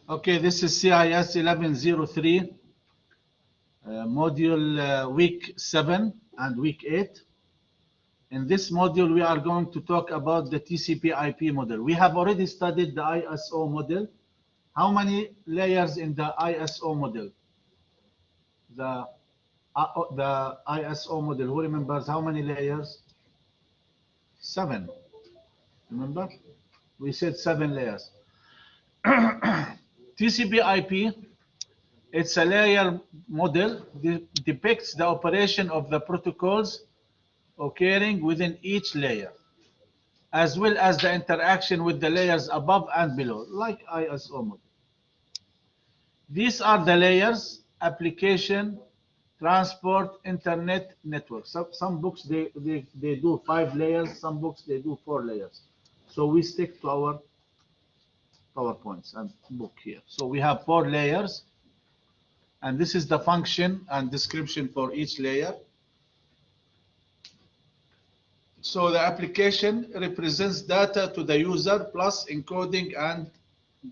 Okay, this is cis1103 module week 7 and week 8. In this module, we are going to talk about the TCP IP model. We have already studied the ISO model. How many layers in the ISO model? The ISO model, who remembers how many layers? 7. Remember? We said 7 layers. TCP IP, it's a layer model that depicts the operation of the protocols occurring within each layer, as well as the interaction with the layers above and below, like ISO model. These are the layers: application, transport, internet, network. Some books, they do 5 layers, some books, they do 4 layers. So we stick to our PowerPoints and book here. So we have 4 layers, and this is the function and description for each layer. So the application represents data to the user plus encoding and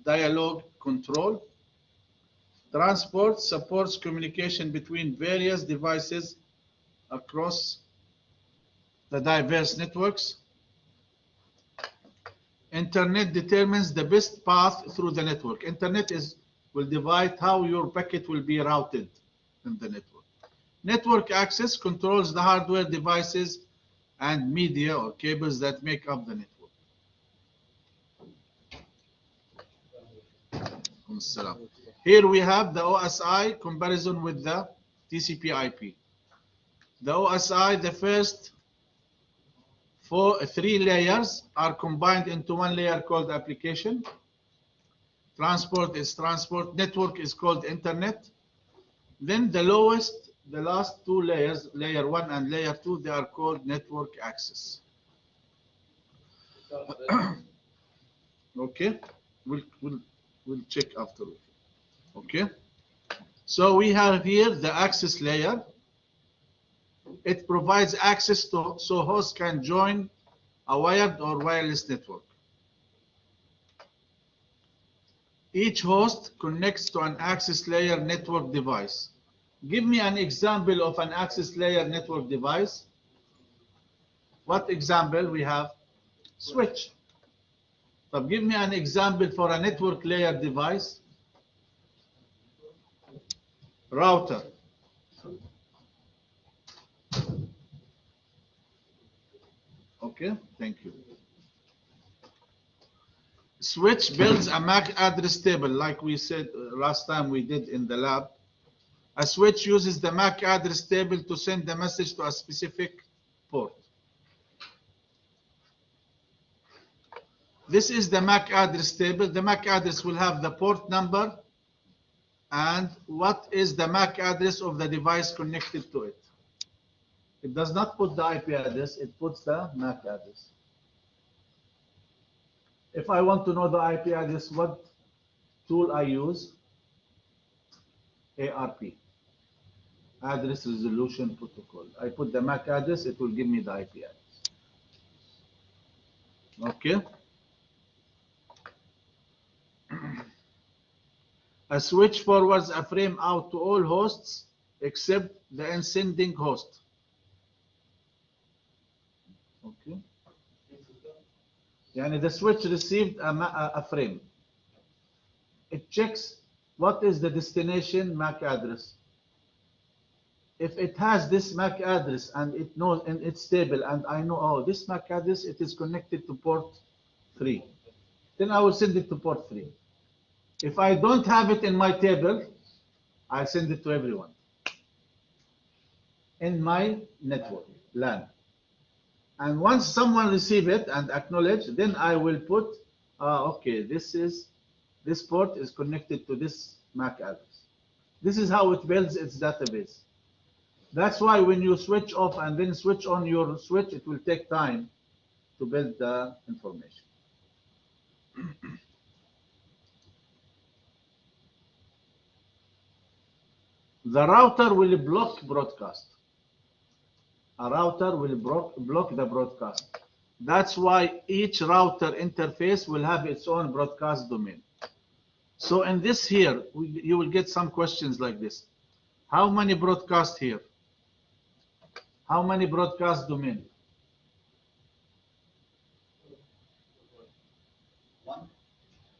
dialogue control. Transport supports communication between various devices across the diverse networks. Internet determines the best path through the network. Internet will divide how your packet will be routed in the network. Network access controls the hardware devices and media or cables that make up the network. Here we have the OSI comparison with the TCP IP. The OSI, the first 3 layers are combined into one layer called application. Transport is transport. Network is called internet. Then the last 2 layers, layer 1 and layer 2, they are called network access. Okay, we'll check afterwards. Okay, so we have here the access layer. It provides access so hosts can join a wired or wireless network. Each host connects to an access layer network device. Give me an example of an access layer network device. What example we have? Switch. So give me an example for a network layer device. Router. Okay, thank you. Switch builds a MAC address table, like we said last time we did in the lab. A switch uses the MAC address table to send the message to a specific port. This is the MAC address table. The MAC address will have the port number and what is the MAC address of the device connected to it. It does not put the IP address, it puts the MAC address. If I want to know the IP address, what tool I use? ARP, Address Resolution Protocol. I put the MAC address, it will give me the IP address. Okay. A switch forwards a frame out to all hosts except the sending host. Okay. Yani the switch received a frame. It checks what is the destination MAC address. If it has this MAC address and it knows and it's stable and I know, oh, this MAC address, it is connected to port 3, then I will send it to port 3. If I don't have it in my table, I send it to everyone in my network, LAN. And once someone receive it and acknowledge, then I will put, okay, this port is connected to this MAC address. This is how it builds its database. That's why when you switch off and then switch on your switch, it will take time to build the information. The router will block broadcast. A router will block the broadcast. That's why each router interface will have its own broadcast domain. So in this here, you will get some questions like this. How many broadcast here? How many broadcast domain?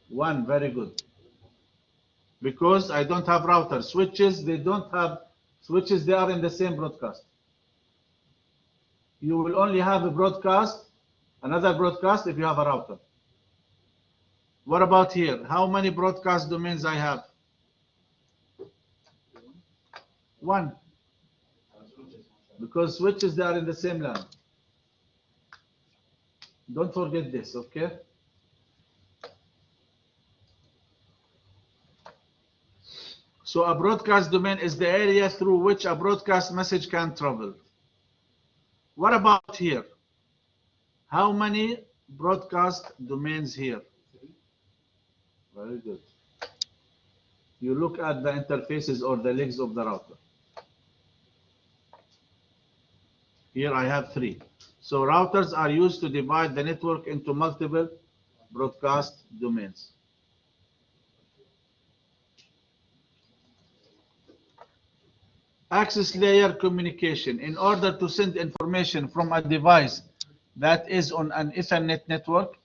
One, very good. Because I don't have router. Switches, they don't have switches, they are in the same broadcast. You will only have a broadcast, another broadcast if you have a router. What about here? How many broadcast domains I have? One. Because switches, they are in the same LAN. Don't forget this, okay? So a broadcast domain is the area through which a broadcast message can travel. What about here? How many broadcast domains here? Very good. You look at the interfaces or the legs of the router. Here I have 3. So routers are used to divide the network into multiple broadcast domains. Access layer communication. In order to send information from a device that is on an Ethernet network,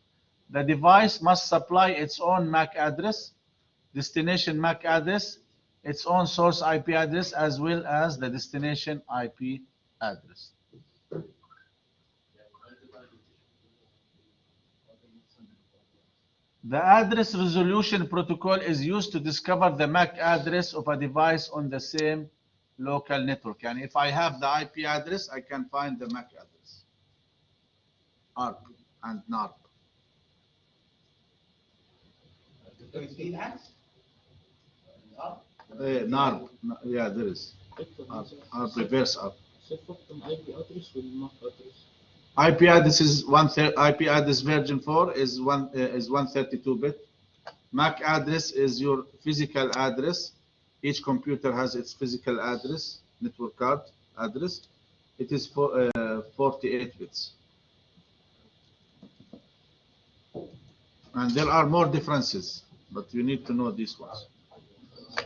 the device must supply its own MAC address, destination MAC address, its own source IP address, as well as the destination IP address. The address resolution protocol is used to discover the MAC address of a device on the same local network. And if I have the IP address, I can find the MAC address. ARP and NARP. NARP, yeah, there is. ARP, reverse ARP. IP address is IP address version 4 is 132-bit. MAC address is your physical address. Each computer has its physical address, network card address. It is 48 bits. And there are more differences, but you need to know these ones.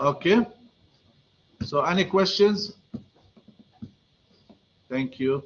Okay. So any questions? Thank you.